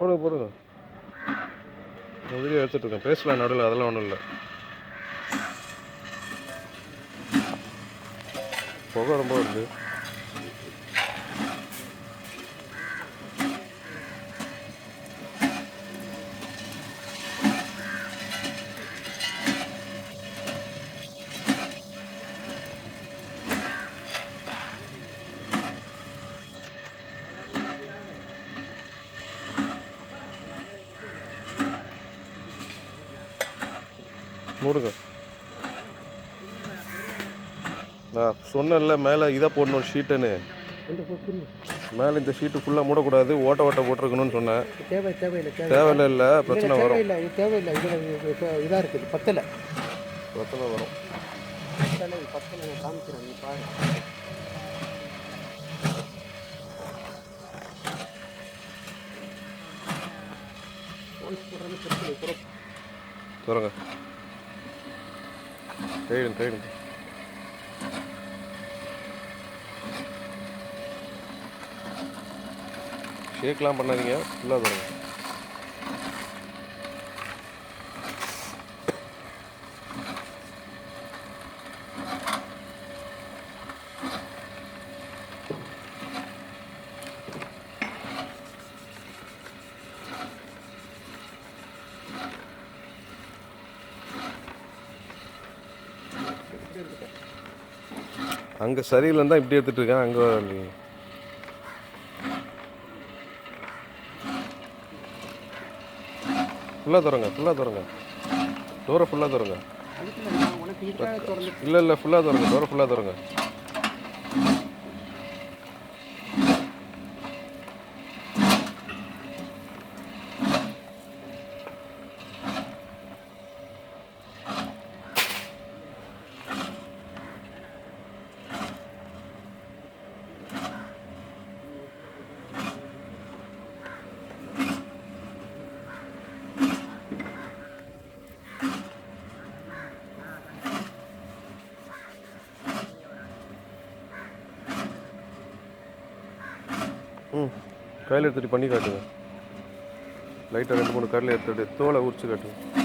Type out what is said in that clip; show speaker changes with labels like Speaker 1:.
Speaker 1: போடுங்க போடுங்க. வீடியோ எடுத்துகிட்ருக்கேன், பேசலாம் நடுவில், அதெல்லாம் ஒன்றும் இல்லை. புகை ரொம்ப வருது. மூடுங்க. நான் சொன்னேன்ல மேலே இதை போடணும் ஷீட்டுன்னு. மேலே இந்த ஷீட்டு ஃபுல்லாக மூடக்கூடாது, ஓட்ட போட்டிருக்கணும்னு சொன்னேன். தேவையில்லை இல்லை, பிரச்சனை வரும்.
Speaker 2: தேவையில்லை, இதாக இருக்குது, பத்தலை
Speaker 1: வரும்.
Speaker 2: பத்தலை நான் காமிக்கிறேன், நீ பாரு.
Speaker 1: சொல்லுங்க. கைடுங்க. ஷேக்லாம் பண்ணாதீங்க, ஃபுல்லாக தருங்க. அங்கே சரியில்லைன்னு தான் இப்படி எடுத்துகிட்டு இருக்கேன். அங்கே ஃபுல்லாக தருங்க. டோரை ஃபுல்லாக தருங்க. இல்லை ஃபுல்லாக தருங்க, டோரை ஃபுல்லாக தருங்க. கையில் எடுத்துகிட்டு பண்ணி காட்டுங்க. லைட்டாக 2-3 கல்லில் எடுத்துகிட்டு தோலை உரிச்சு காட்டுங்க.